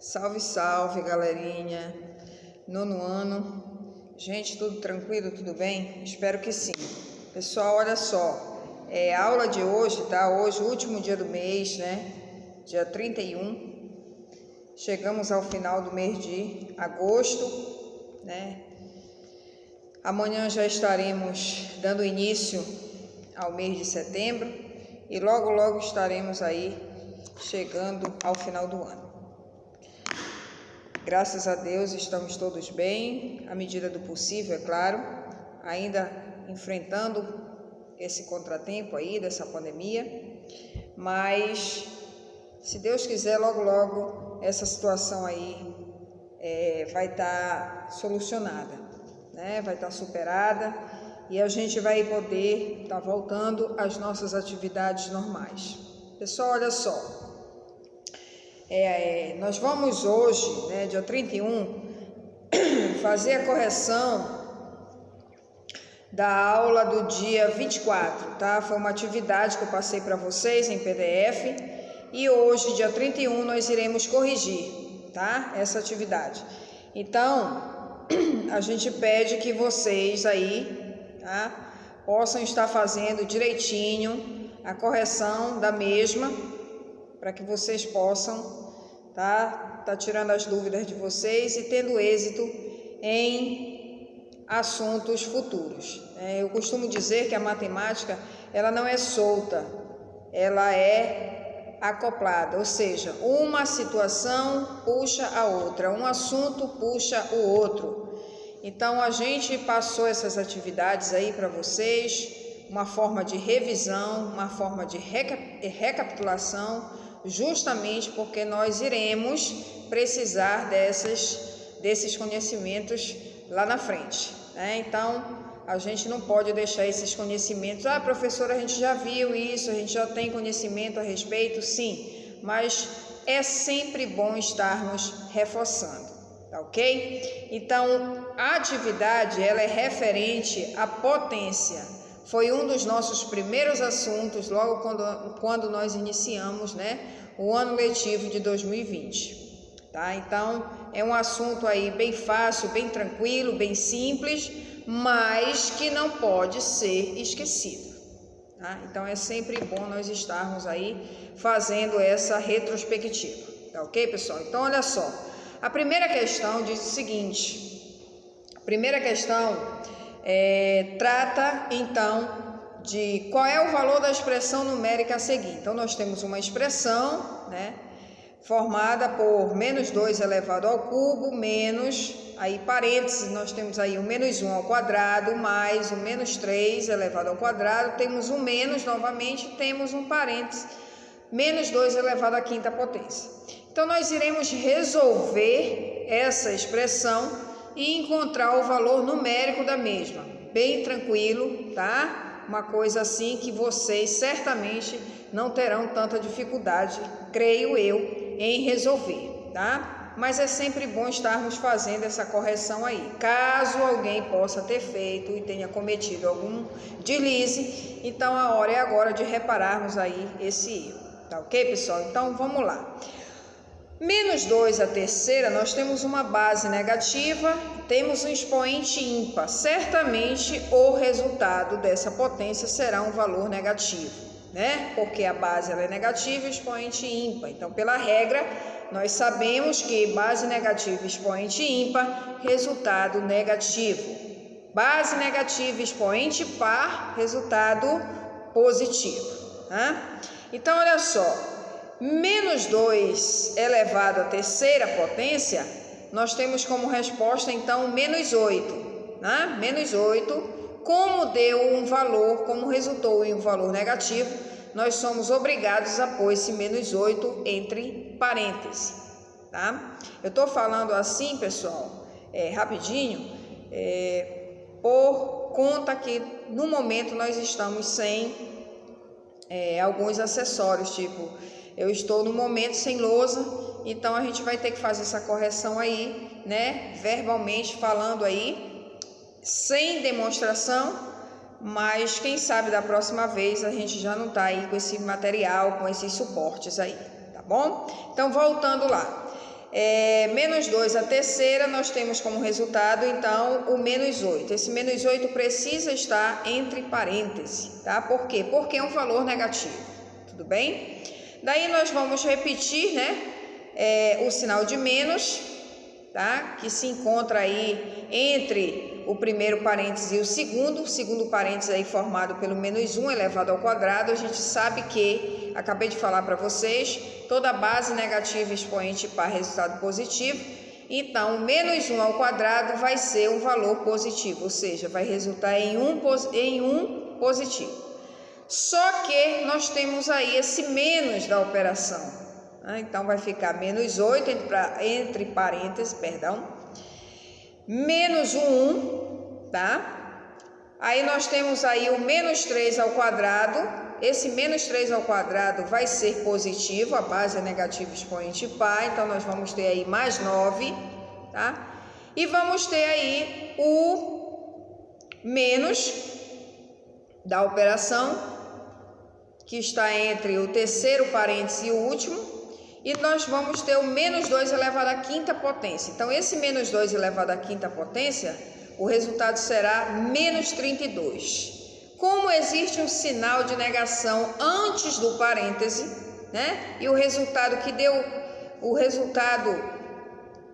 Salve, salve, galerinha. Nono ano. Gente, tudo tranquilo, tudo bem? Espero que sim. Pessoal, olha só. A aula de hoje, tá? Hoje, o último dia do mês, né? Dia 31. Chegamos ao final do mês de agosto, né? Amanhã já estaremos dando início ao mês de setembro e logo, logo estaremos aí chegando ao final do ano. Graças a Deus estamos todos bem, à medida do possível, é claro, ainda enfrentando esse contratempo aí dessa pandemia, mas se Deus quiser, logo, logo essa situação aí vai estar solucionada, né? Vai estar superada e a gente vai poder estar voltando às nossas atividades normais. Pessoal, olha só. Nós vamos hoje, né, dia 31, fazer a correção da aula do dia 24, tá? Foi uma atividade que eu passei para vocês em PDF e hoje, dia 31, nós iremos corrigir, tá? Essa atividade. Então, a gente pede que vocês aí, tá? Possam estar fazendo direitinho a correção da mesma, para que vocês possam tá tirando as dúvidas de vocês e tendo êxito em assuntos futuros. Eu costumo dizer que a matemática, ela não é solta, ela é acoplada, ou seja, uma situação puxa a outra, um assunto puxa o outro. Então, a gente passou essas atividades aí para vocês, uma forma de revisão, uma forma de recapitulação, justamente porque nós iremos precisar desses conhecimentos lá na frente, né? Então, a gente não pode deixar esses conhecimentos, professora, a gente já viu isso, a gente já tem conhecimento a respeito, sim, mas é sempre bom estarmos reforçando, tá ok? Então, a atividade, ela é referente à potência. Foi um dos nossos primeiros assuntos, logo quando nós iniciamos, né, o ano letivo de 2020, tá? Então, é um assunto aí bem fácil, bem tranquilo, bem simples, mas que não pode ser esquecido, tá? Então, é sempre bom nós estarmos aí fazendo essa retrospectiva, tá ok, pessoal? Então, olha só, a primeira questão diz o seguinte, a primeira questão trata, então, de qual é o valor da expressão numérica a seguir. Então, nós temos uma expressão, né, formada por menos 2 elevado ao cubo, menos, aí parênteses, nós temos aí o menos 1 ao quadrado, mais o menos 3 elevado ao quadrado, temos um menos novamente, temos um parênteses, menos 2 elevado à quinta potência. Então, nós iremos resolver essa expressão e encontrar o valor numérico da mesma, bem tranquilo, tá? Uma coisa assim que vocês certamente não terão tanta dificuldade, creio eu, em resolver, tá? Mas é sempre bom estarmos fazendo essa correção aí, caso alguém possa ter feito e tenha cometido algum deslize, então a hora é agora de repararmos aí esse erro, tá ok, pessoal? Então vamos lá. Menos 2 a terceira, nós temos uma base negativa, temos um expoente ímpar. Certamente o resultado dessa potência será um valor negativo, né? Porque a base ela é negativa e o expoente ímpar. Então, pela regra, nós sabemos que base negativa e expoente ímpar, resultado negativo. Base negativa e expoente par, resultado positivo, né? Então, olha só. Menos 2 elevado à terceira potência, nós temos como resposta, então, menos 8. Né? Menos 8, como deu um valor, como resultou em um valor negativo, nós somos obrigados a pôr esse menos 8 entre parênteses. Tá? Eu estou falando assim, pessoal, rapidinho, por conta que no momento nós estamos sem alguns acessórios, tipo... Eu estou no momento sem lousa, então a gente vai ter que fazer essa correção aí, né? Verbalmente falando aí, sem demonstração, mas quem sabe da próxima vez a gente já não tá aí com esse material, com esses suportes aí, tá bom? Então, voltando lá. menos 2 a terceira, nós temos como resultado, então, o menos 8. Esse menos 8 precisa estar entre parênteses, tá? Por quê? Porque é um valor negativo, tudo bem? Daí nós vamos repetir, né, o sinal de menos, tá? Que se encontra aí entre o primeiro parêntese e o segundo parêntese aí formado pelo menos 1 elevado ao quadrado. A gente sabe que, acabei de falar para vocês, toda base negativa expoente par resultado positivo, então menos 1 ao quadrado vai ser um valor positivo, ou seja, vai resultar em um positivo. Só que nós temos aí esse menos da operação, né? Então vai ficar menos 8 entre parênteses, menos 1, tá? Aí nós temos aí o menos 3 ao quadrado. Esse menos 3 ao quadrado vai ser positivo, a base é negativa expoente par, então nós vamos ter aí mais 9, tá? E vamos ter aí o menos da operação, que está entre o terceiro parêntese e o último, e nós vamos ter o menos 2 elevado à quinta potência. Então, esse menos 2 elevado à quinta potência, o resultado será menos 32. Como existe um sinal de negação antes do parêntese, né? E o resultado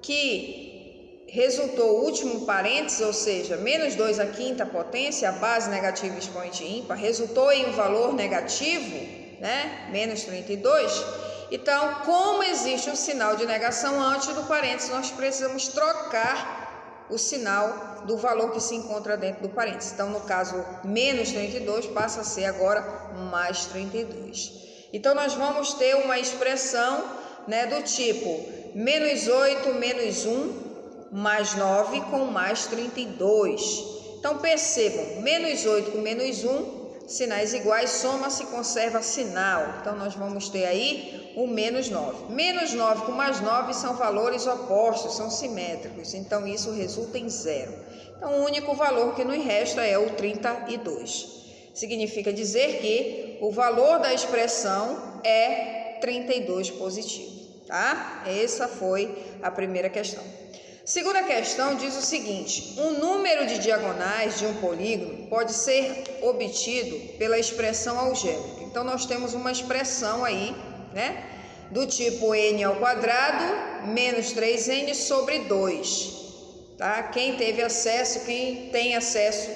que resultou o último parêntese, ou seja, menos 2 à quinta potência, a base negativa expoente ímpar, resultou em um valor negativo, né? Menos 32. Então, como existe um sinal de negação antes do parêntese, nós precisamos trocar o sinal do valor que se encontra dentro do parêntese. Então, no caso, menos 32 passa a ser agora mais 32. Então, nós vamos ter uma expressão, né, do tipo menos 8, menos 1, mais 9 com mais 32. Então, percebam, menos 8 com menos 1, sinais iguais, soma-se e conserva sinal. Então, nós vamos ter aí o menos 9. Menos 9 com mais 9 são valores opostos, são simétricos. Então, isso resulta em 0. Então, o único valor que nos resta é o 32. Significa dizer que o valor da expressão é 32 positivo, tá? Essa foi a primeira questão. Segunda questão diz o seguinte: um número de diagonais de um polígono pode ser obtido pela expressão algébrica. Então, nós temos uma expressão aí, né, do tipo n ao quadrado menos 3n sobre 2, tá? Quem tem acesso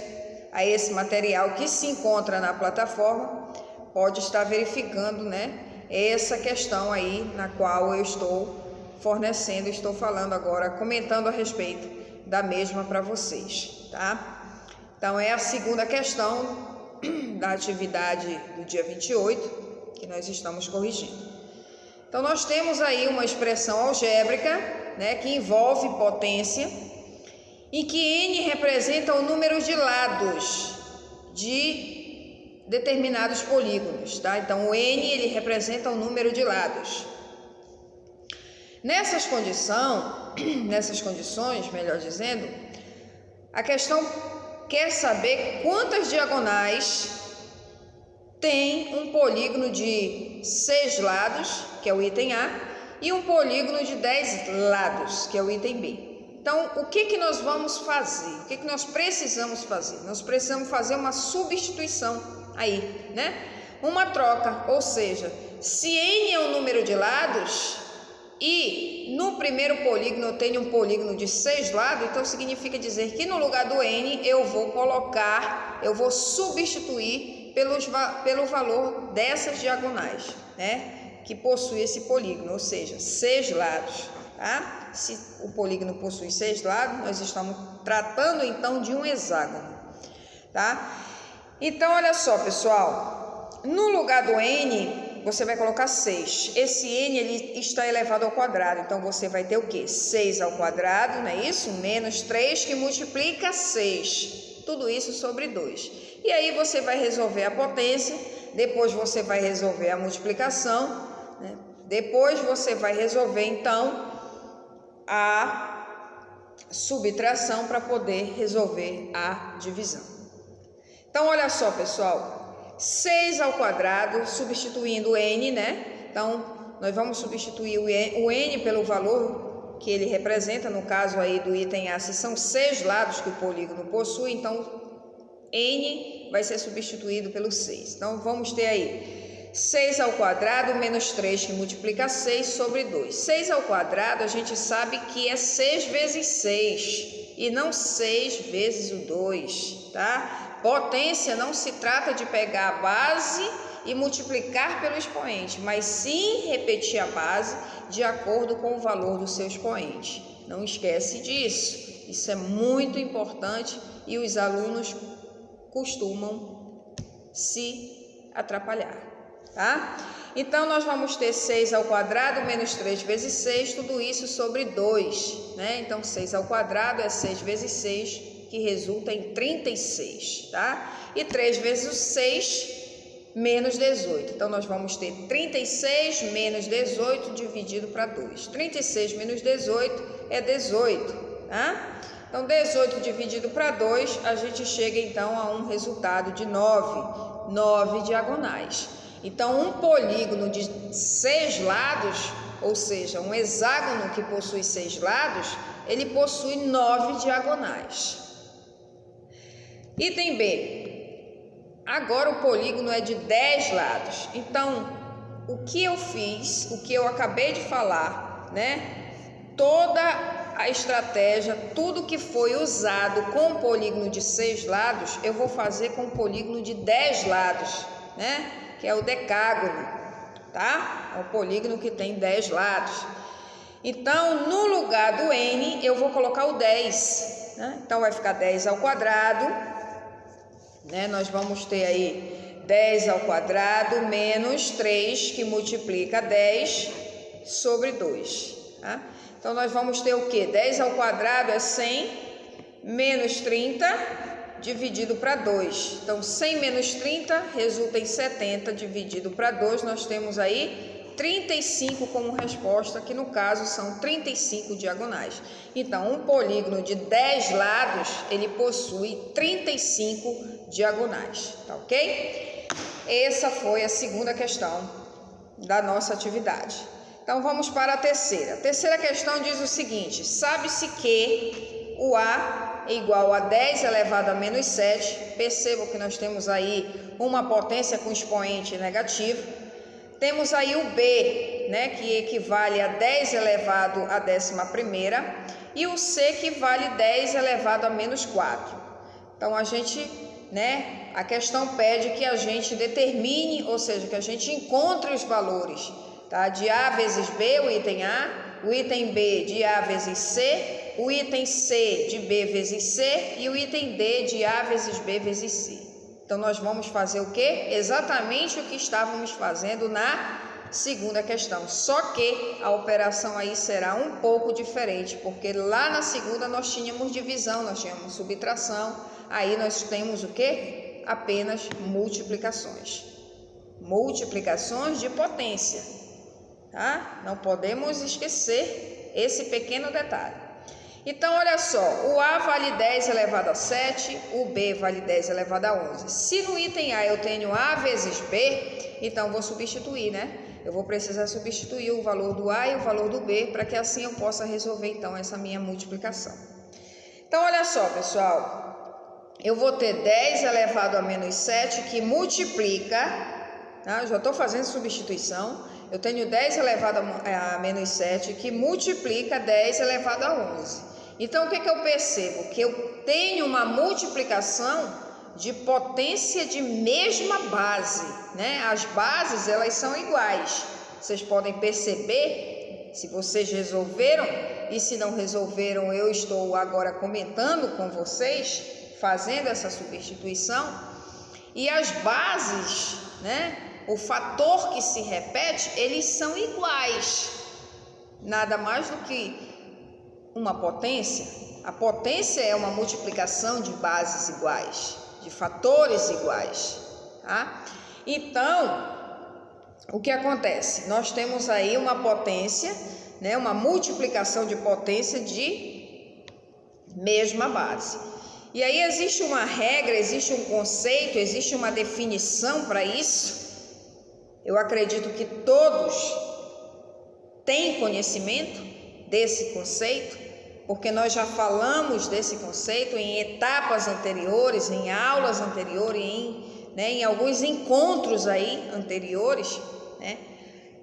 a esse material que se encontra na plataforma pode estar verificando, né, essa questão aí na qual eu estou fornecendo, estou falando agora, comentando a respeito da mesma para vocês, tá? Então, é a segunda questão da atividade do dia 28 que nós estamos corrigindo. Então, nós temos aí uma expressão algébrica, né, que envolve potência e que n representa o número de lados de determinados polígonos, tá? Então, o n ele representa o número de lados. Nessas condições, melhor dizendo, a questão quer saber quantas diagonais tem um polígono de 6 lados, que é o item A, e um polígono de 10 lados, que é o item B. Então, o que nós vamos fazer? O que nós precisamos fazer? Nós precisamos fazer uma substituição aí, né? Uma troca, ou seja, se n é o número de lados e no primeiro polígono eu tenho um polígono de 6 lados, então significa dizer que no lugar do n eu vou substituir pelo valor dessas diagonais, né, que possui esse polígono, ou seja, 6 lados, tá? Se o polígono possui 6 lados, nós estamos tratando então de um hexágono, tá? Então, olha só, pessoal, no lugar do n você vai colocar 6. Esse n ele está elevado ao quadrado, então você vai ter o quê? 6 ao quadrado, não é isso? Menos 3 que multiplica 6. Tudo isso sobre 2. E aí você vai resolver a potência, depois você vai resolver a multiplicação, né? Depois você vai resolver então a subtração para poder resolver a divisão. Então, olha só, pessoal. 6 ao quadrado, substituindo o n, né? Então, nós vamos substituir o n pelo valor que ele representa, no caso aí do item A, se são 6 lados que o polígono possui, então N vai ser substituído pelo 6. Então vamos ter aí 6 ao quadrado menos 3, que multiplica 6, sobre 2. 6 ao quadrado a gente sabe que é 6 vezes 6 e não 6 vezes o 2, tá? Potência não se trata de pegar a base e multiplicar pelo expoente, mas sim repetir a base de acordo com o valor do seu expoente. Não esquece disso, isso é muito importante e os alunos costumam se atrapalhar, tá? Então, nós vamos ter 6 ao quadrado menos 3 vezes 6, tudo isso sobre 2, né? Então, 6 ao quadrado é 6 vezes 6, que resulta em 36, tá? E 3 vezes o 6, menos 18. Então, nós vamos ter 36 menos 18 dividido para 2. 36 menos 18 é 18, tá? Então, 18 dividido para 2, a gente chega então a um resultado de 9 diagonais. Então, um polígono de 6 lados, ou seja, um hexágono que possui 6 lados, ele possui 9 diagonais. Item B. Agora o polígono é de 10 lados. Então, o que eu fiz, o que eu acabei de falar, né? Toda a estratégia, tudo que foi usado com o polígono de 6 lados, eu vou fazer com o polígono de 10 lados, né? Que é o decágono, tá? É o polígono que tem 10 lados. Então, no lugar do N, eu vou colocar o 10, né? Então, vai ficar 10 ao quadrado, né? Nós vamos ter aí 10 ao quadrado menos 3, que multiplica 10 sobre 2, tá? Então, nós vamos ter o quê? 10 ao quadrado é 100, menos 30 dividido para 2. Então, 100 menos 30 resulta em 70 dividido para 2. Nós temos aí 35 como resposta, que no caso são 35 diagonais. Então, um polígono de 10 lados, ele possui 35 diagonais, tá ok? Essa foi a segunda questão da nossa atividade. Então, vamos para a terceira. A terceira questão diz o seguinte: sabe-se que o A é igual a 10 elevado a menos 7. Percebam que nós temos aí uma potência com expoente negativo. Temos aí o B, né, que equivale a 10 elevado a 11ª, e o C, que vale 10 elevado a menos 4. Então, a gente, né, a questão pede que a gente determine, ou seja, que a gente encontre os valores, tá? De A vezes B, o item A, o item B de A vezes C, o item C de B vezes C e o item D de A vezes B vezes C. Então, nós vamos fazer o quê? Exatamente o que estávamos fazendo na segunda questão, só que a operação aí será um pouco diferente, porque lá na segunda nós tínhamos divisão, nós tínhamos subtração, aí nós temos o quê? Apenas multiplicações. Multiplicações de potência, tá? Não podemos esquecer esse pequeno detalhe. Então, olha só, o A vale 10 elevado a 7, o B vale 10 elevado a 11. Se no item A eu tenho A vezes B, então vou substituir, né? Eu vou precisar substituir o valor do A e o valor do B, para que assim eu possa resolver, então, essa minha multiplicação. Então, olha só, pessoal, eu vou ter 10 elevado a menos 7, que multiplica, tá? Eu já estou fazendo substituição. Eu tenho 10 elevado a menos 7, que multiplica 10 elevado a 11. Então, o que eu percebo? Que eu tenho uma multiplicação de potência de mesma base, né? As bases, elas são iguais. Vocês podem perceber, se vocês resolveram, e se não resolveram, eu estou agora comentando com vocês, fazendo essa substituição. E as bases, né? O fator que se repete, eles são iguais. Nada mais do que uma potência. A potência é uma multiplicação de bases iguais, de fatores iguais, tá? Então, o que acontece? Nós temos aí uma potência, né, uma multiplicação de potência de mesma base. E aí existe uma regra, existe um conceito, existe uma definição para isso. Eu acredito que todos têm conhecimento desse conceito, porque nós já falamos desse conceito em etapas anteriores, em aulas anteriores, em alguns encontros aí anteriores, né?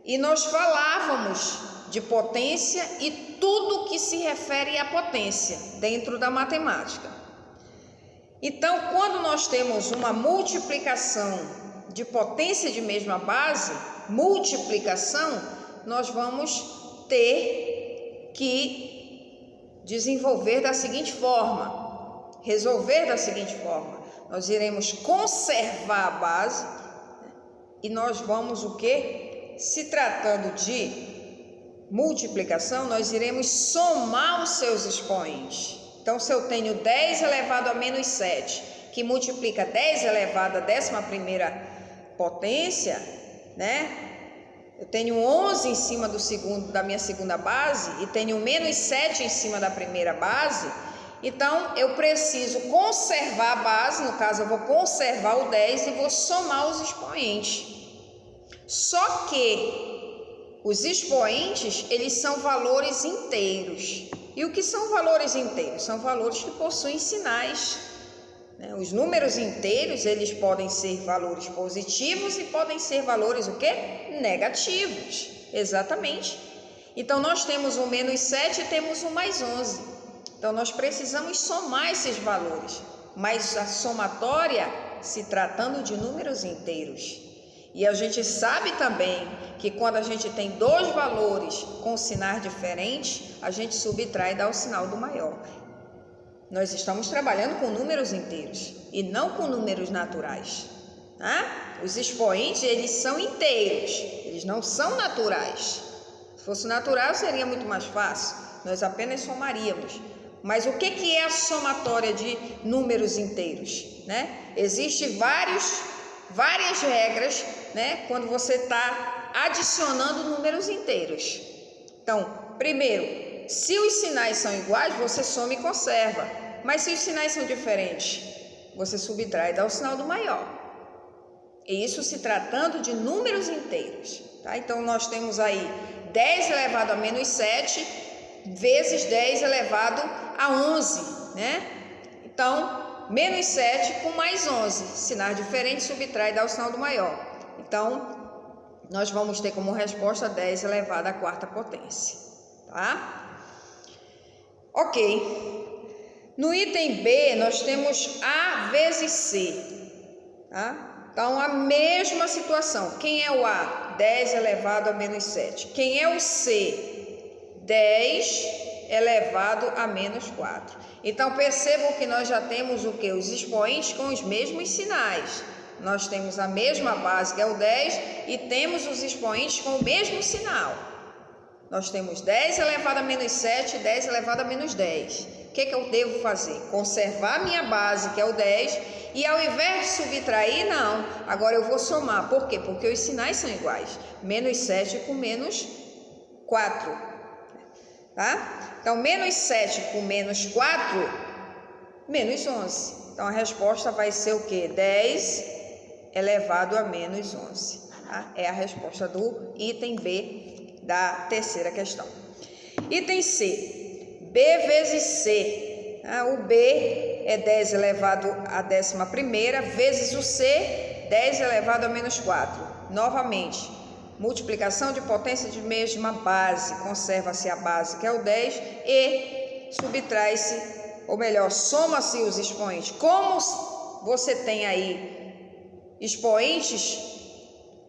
E nós falávamos de potência e tudo que se refere à potência dentro da matemática. Então, quando nós temos uma multiplicação de potência de mesma base, multiplicação, nós vamos ter que desenvolver da seguinte forma, resolver da seguinte forma. Nós iremos conservar a base e nós vamos o quê? Se tratando de multiplicação, nós iremos somar os seus expoentes. Então, se eu tenho 10 elevado a menos 7, que multiplica 10 elevado a 11ª potência, né? Eu tenho 11 em cima da minha segunda base e tenho menos 7 em cima da primeira base. Então, eu preciso conservar a base, no caso, eu vou conservar o 10 e vou somar os expoentes. Só que os expoentes, eles são valores inteiros. E o que são valores inteiros? São valores que possuem sinais. Os números inteiros, eles podem ser valores positivos e podem ser valores o quê? Negativos. Exatamente. Então, nós temos um menos 7 e temos um mais 11. Então, nós precisamos somar esses valores. Mas a somatória, se tratando de números inteiros. E a gente sabe também que quando a gente tem dois valores com sinais diferentes, a gente subtrai e dá o sinal do maior. Nós estamos trabalhando com números inteiros e não com números naturais, tá? Os expoentes, eles são inteiros, eles não são naturais. Se fosse natural, seria muito mais fácil, nós apenas somaríamos. Mas o que é a somatória de números inteiros, né? Existem várias regras, né? Quando você está adicionando números inteiros. Então, primeiro, se os sinais são iguais, você soma e conserva. Mas se os sinais são diferentes, você subtrai e dá o sinal do maior. E isso se tratando de números inteiros, tá? Então, nós temos aí 10 elevado a menos 7 vezes 10 elevado a 11, né? Então, menos 7 com mais 11. Sinais diferentes, subtrai e dá o sinal do maior. Então, nós vamos ter como resposta 10 elevado à 4ª potência, tá? Ok. No item B, nós temos A vezes C, tá? Então, a mesma situação. Quem é o A? 10 elevado a menos 7. Quem é o C? 10 elevado a menos 4. Então, percebam que nós já temos o quê? Os expoentes com os mesmos sinais. Nós temos a mesma base, que é o 10, e temos os expoentes com o mesmo sinal. Nós temos 10 elevado a menos 7 e 10 elevado a menos 10. O que eu devo fazer? Conservar a minha base, que é o 10, e ao invés de subtrair, não. Agora eu vou somar. Por quê? Porque os sinais são iguais. Menos 7 com menos 4. Tá? Então, menos 7 com menos 4, menos 11. Então, a resposta vai ser o quê? 10 elevado a menos 11. Tá? É a resposta do item B da terceira questão. Item C. B vezes C. O B é 10 elevado a 11ª vezes o C, 10 elevado a menos 4. Novamente, multiplicação de potência de mesma base. Conserva-se a base, que é o 10, e subtrai-se, ou melhor, soma-se os expoentes. Como você tem aí expoentes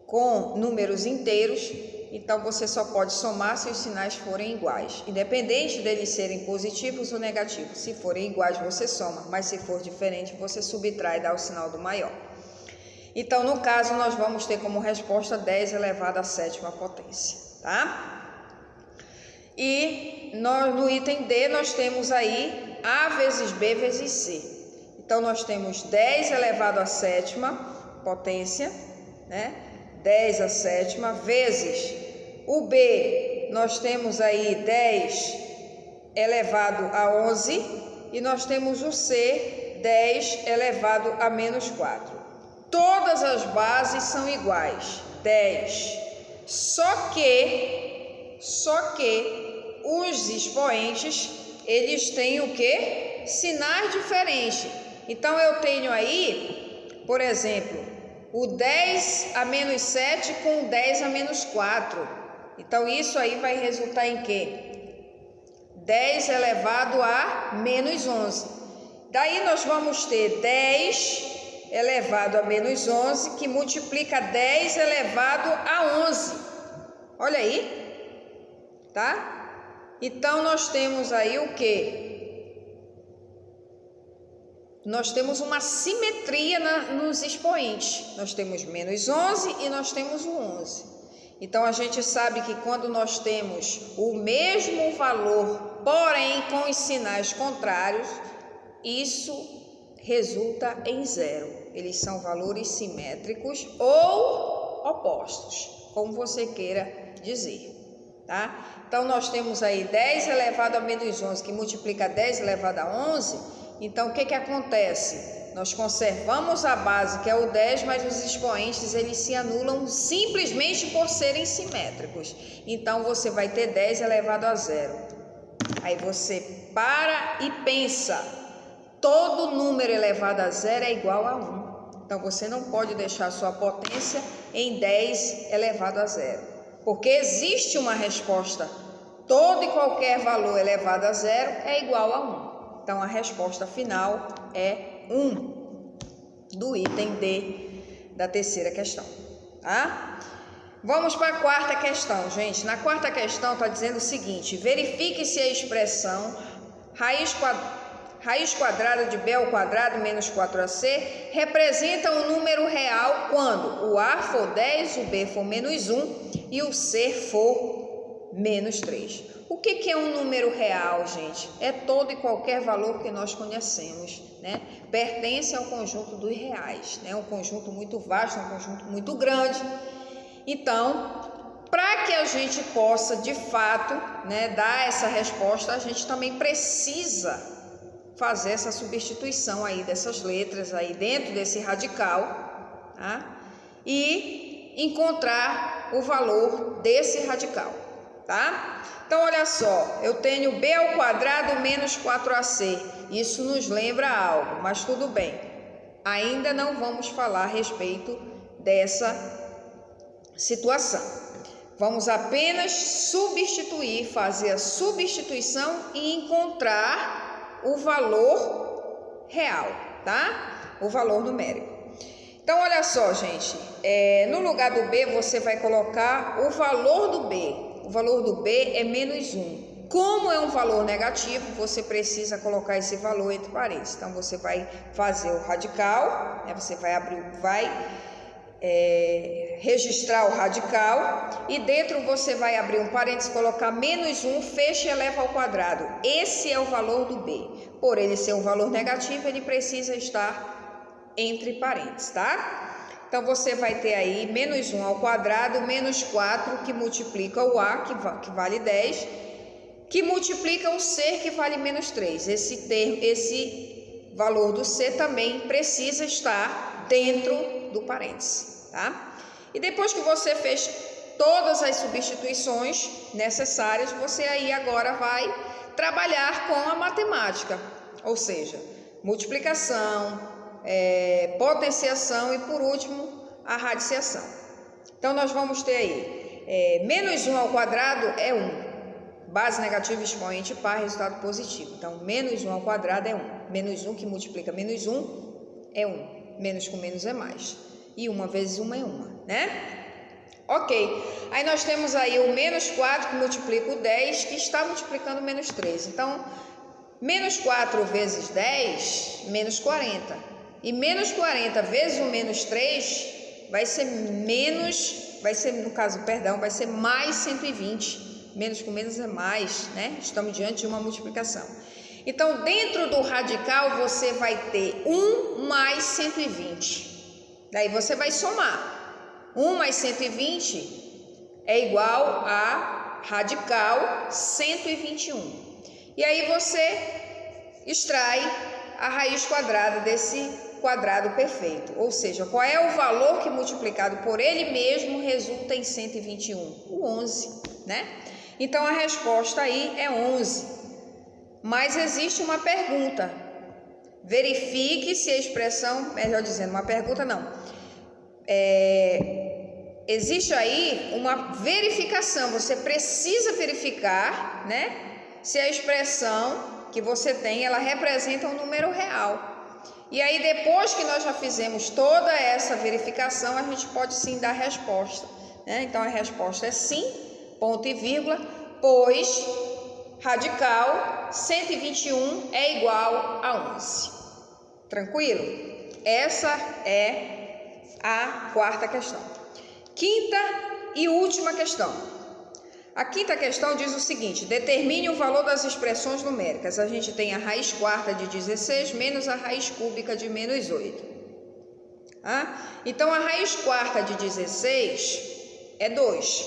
com números inteiros, então você só pode somar se os sinais forem iguais, independente deles serem positivos ou negativos. Se forem iguais, você soma, mas se for diferente, você subtrai e dá o sinal do maior. Então, no caso, nós vamos ter como resposta 10 elevado à 7ª potência, tá? E no item D, nós temos aí A vezes B vezes C. Então, nós temos 10 elevado à 7ª potência, né? 10 à 7ª, vezes o B, nós temos aí 10 elevado a 11, e nós temos o C, 10 elevado a menos 4. Todas as bases são iguais, 10. Só que os expoentes, eles têm o quê? Sinais diferentes. Então, eu tenho aí, por exemplo, o 10 a menos 7 com o 10 a menos 4. Então, isso aí vai resultar em quê? 10 elevado a menos 11. Daí, nós vamos ter 10 elevado a menos 11, que multiplica 10 elevado a 11. Olha aí, tá? Então, nós temos aí o quê? Nós temos uma simetria nos expoentes. Nós temos menos 11 e nós temos o 11. Então, a gente sabe que quando nós temos o mesmo valor, porém com os sinais contrários, isso resulta em zero. Eles são valores simétricos ou opostos, como você queira dizer, tá? Então, nós temos aí 10 elevado a menos 11, que multiplica 10 elevado a 11. Então, o que que acontece? Nós conservamos a base, que é o 10, mas os expoentes, eles se anulam simplesmente por serem simétricos. Então, você vai ter 10 elevado a zero. Aí você para e pensa, todo número elevado a zero é igual a 1. Então, você não pode deixar a sua potência em 10 elevado a zero, porque existe uma resposta. Todo e qualquer valor elevado a zero é igual a 1. Então, a resposta final é 1, do item D da terceira questão, tá? Vamos para a quarta questão, gente. Na quarta questão está dizendo o seguinte: verifique se a expressão raiz quadrada de B ao quadrado menos 4AC representa um número real quando o A for 10, o B for menos 1 e o C for menos 3. O que é um número real, gente? É todo e qualquer valor que nós conhecemos, né? Pertence ao conjunto dos reais, né? Um conjunto muito vasto, um conjunto muito grande. Então, para que a gente possa, de fato, né, dar essa resposta, a gente também precisa fazer essa substituição aí dessas letras aí dentro desse radical, tá? E encontrar o valor desse radical, tá? Então, olha só, eu tenho B ao quadrado menos 4AC. Isso nos lembra algo, mas tudo bem. Ainda não vamos falar a respeito dessa situação. Vamos apenas substituir, fazer a substituição e encontrar o valor real, tá? O valor numérico. Então, olha só, gente. No lugar do B, você vai colocar o valor do B. O valor do B é menos 1. Como é um valor negativo, você precisa colocar esse valor entre parênteses. Então, você vai fazer o radical, né? Você vai abrir, registrar o radical e dentro você vai abrir um parênteses, colocar menos 1, fecha e eleva ao quadrado. Esse é o valor do B. Por ele ser um valor negativo, ele precisa estar entre parênteses, tá? Então, você vai ter aí menos 1 ao quadrado, menos 4, que multiplica o A, que vale 10, que multiplica o C, que vale menos 3. Esse valor do C também precisa estar dentro do parênteses, tá? E depois que você fez todas as substituições necessárias, você aí agora vai trabalhar com a matemática, ou seja, multiplicação, potenciação e, por último, a radiciação. Então, nós vamos ter aí menos 1 ao quadrado é 1. Base negativa, expoente par, resultado positivo. Então, menos 1 ao quadrado é 1. Menos 1 que multiplica menos 1 é 1. Menos com menos é mais. E 1 vezes 1 é 1, né? Ok. Aí nós temos aí o menos 4 que multiplica o 10, que está multiplicando menos 3. Então, menos 4 vezes 10, menos 40. E menos 40 vezes o menos 3 vai ser vai ser mais 120. Menos com menos é mais, né? Estamos diante de uma multiplicação. Então, dentro do radical, você vai ter 1 mais 120. Daí você vai somar. 1 mais 120 é igual a radical 121. E aí você extrai a raiz quadrada desse quadrado perfeito. Ou seja, qual é o valor que multiplicado por ele mesmo resulta em 121? O 11, né? Então a resposta aí é 11. Mas existe uma pergunta. Verifique se a expressão, melhor dizendo, uma pergunta não. Existe aí uma verificação, você precisa verificar, né, se a expressão que você tem, ela representa um número real. E aí depois que nós já fizemos toda essa verificação, a gente pode sim dar a resposta, né? Então a resposta é sim, ponto e vírgula, pois radical 121 é igual a 11. Tranquilo? Essa é a quarta questão. Quinta e última questão. A quinta questão diz o seguinte: determine o valor das expressões numéricas. A gente tem a raiz quarta de 16 menos a raiz cúbica de menos 8. Então, a raiz quarta de 16 é 2.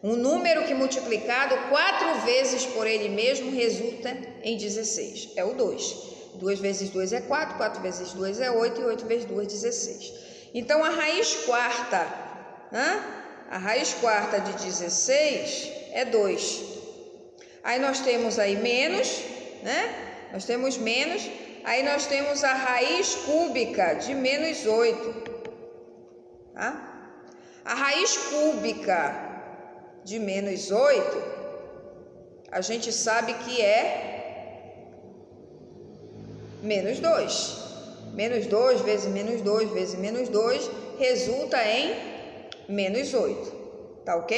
Um número que multiplicado 4 vezes por ele mesmo resulta em 16. É o 2. 2 vezes 2 é 4, 4 vezes 2 é 8 e 8 vezes 2 é 16. Então, a raiz quarta, a raiz quarta de 16 é 2. Aí nós temos aí menos, né? Nós temos menos. Aí nós temos a raiz cúbica de menos 8. Tá? A raiz cúbica de menos 8, a gente sabe que é menos 2. Menos 2 vezes menos 2 vezes menos 2 resulta em menos 8, tá ok?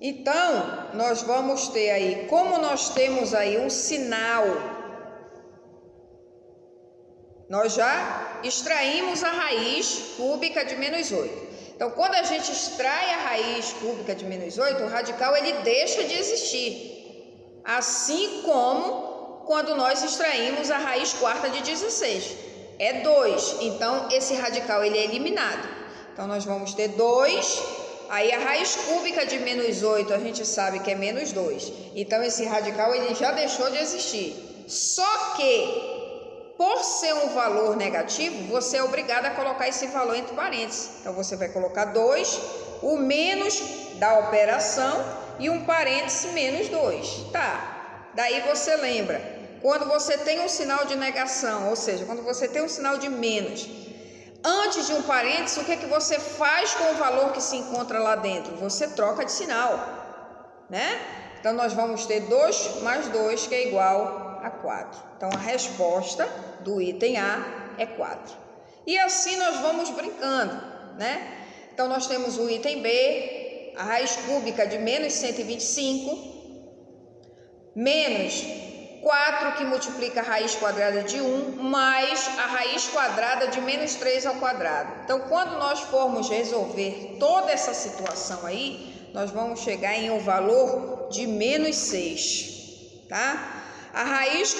Então, nós vamos ter aí, como nós temos aí um sinal, nós já extraímos a raiz cúbica de menos 8. Então, quando a gente extrai a raiz cúbica de menos 8, o radical ele deixa de existir, assim como quando nós extraímos a raiz quarta de 16, é 2, então esse radical ele é eliminado. Então, nós vamos ter 2, aí a raiz cúbica de menos 8, a gente sabe que é menos 2. Então, esse radical ele já deixou de existir. Só que, por ser um valor negativo, você é obrigado a colocar esse valor entre parênteses. Então, você vai colocar 2, o menos da operação e um parêntese menos 2. Tá, daí você lembra, quando você tem um sinal de negação, ou seja, quando você tem um sinal de menos, antes de um parênteses, o que é que você faz com o valor que se encontra lá dentro? Você troca de sinal, né? Então, nós vamos ter 2 mais 2, que é igual a 4. Então, a resposta do item A é 4. E assim nós vamos brincando, né? Então, nós temos o item B, a raiz cúbica de menos 125, menos 4 que multiplica a raiz quadrada de 1, mais a raiz quadrada de menos 3 ao quadrado. Então, quando nós formos resolver toda essa situação aí, nós vamos chegar em um valor de menos 6, tá? A raiz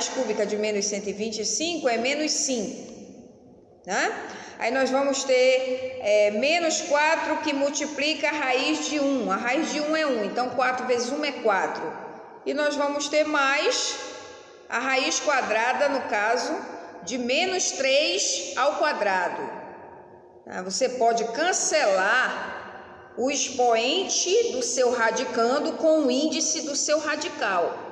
cúbica de menos 125 é menos 5, né? Aí nós vamos ter menos 4 que multiplica a raiz de 1. A raiz de 1 é 1, então 4 vezes 1 é 4. E nós vamos ter mais a raiz quadrada, no caso, de menos 3 ao quadrado. Você pode cancelar o expoente do seu radicando com o índice do seu radical.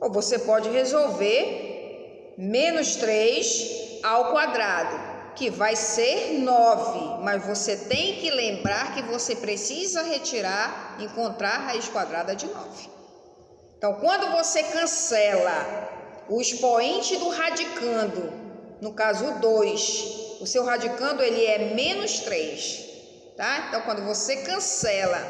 Ou você pode resolver menos 3 ao quadrado, que vai ser 9. Mas você tem que lembrar que você precisa encontrar a raiz quadrada de 9. Então, quando você cancela o expoente do radicando, no caso o 2, o seu radicando ele é menos 3, tá? Então, quando você cancela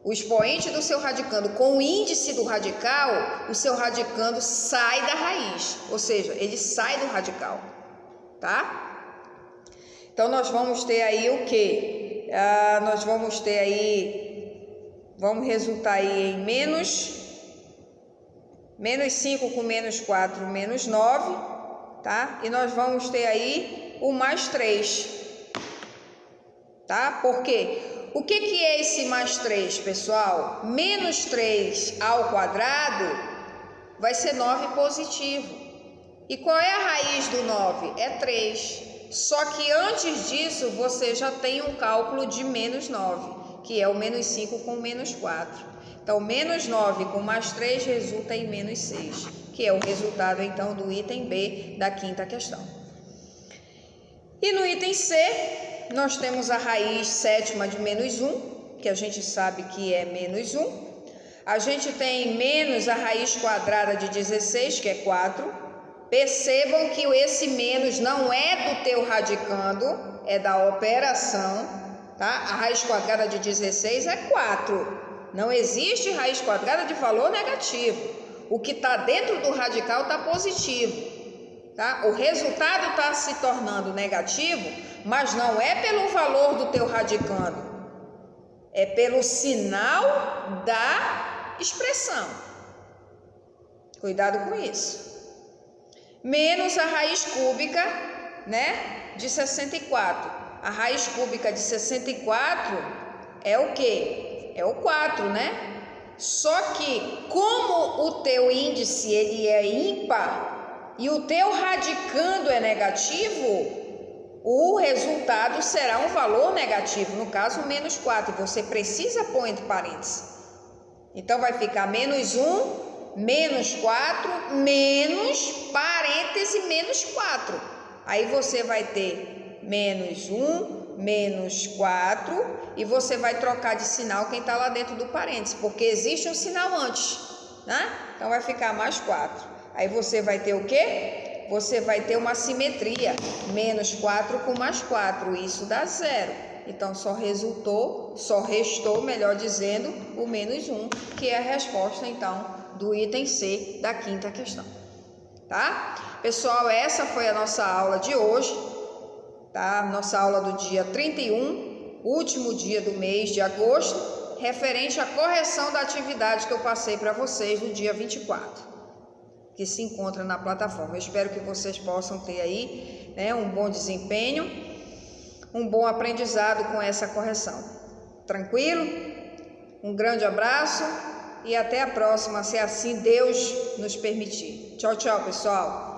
o expoente do seu radicando com o índice do radical, o seu radicando sai da raiz, ou seja, ele sai do radical, tá? Então, nós vamos ter aí o quê? Vamos resultar aí em menos 5 com menos 4, menos 9, tá? E nós vamos ter aí o mais 3, tá? Por quê? O que é esse mais 3, pessoal? Menos 3 ao quadrado vai ser 9 positivo. E qual é a raiz do 9? É 3. Só que antes disso, você já tem um cálculo de menos 9, que é o menos 5 com menos 4. Então, menos 9 com mais 3 resulta em menos 6, que é o resultado, então, do item B da quinta questão. E no item C, nós temos a raiz sétima de menos 1, que a gente sabe que é menos 1. A gente tem menos a raiz quadrada de 16, que é 4. Percebam que esse menos não é do teu radicando, é da operação, tá? A raiz quadrada de 16 é 4. Não existe raiz quadrada de valor negativo. O que está dentro do radical está positivo, tá? O resultado está se tornando negativo, mas não é pelo valor do teu radicando, é pelo sinal da expressão. Cuidado com isso. Menos a raiz cúbica, né, de 64. A raiz cúbica de 64 é o quê? É o 4, né? Só que como o teu índice ele é ímpar e o teu radicando é negativo, o resultado será um valor negativo, no caso menos 4, e você precisa pôr entre parênteses. Então vai ficar menos 1, menos 4, menos, parêntese, menos 4. Aí você vai ter menos 1, menos 4, e você vai trocar de sinal quem está lá dentro do parêntese, porque existe um sinal antes, né? Então vai ficar mais 4. Aí você vai ter o quê? Você vai ter uma simetria, menos 4 com mais 4, isso dá 0. Então só restou, melhor dizendo, o menos 1, que é a resposta, então, do item C da quinta questão, tá? Pessoal, essa foi a nossa aula de hoje, tá? Nossa aula do dia 31, último dia do mês de agosto, referente à correção da atividade que eu passei para vocês no dia 24, que se encontra na plataforma. Eu espero que vocês possam ter aí, né, um bom desempenho, um bom aprendizado com essa correção. Tranquilo? Um grande abraço. E até a próxima, se assim Deus nos permitir. Tchau, tchau, pessoal.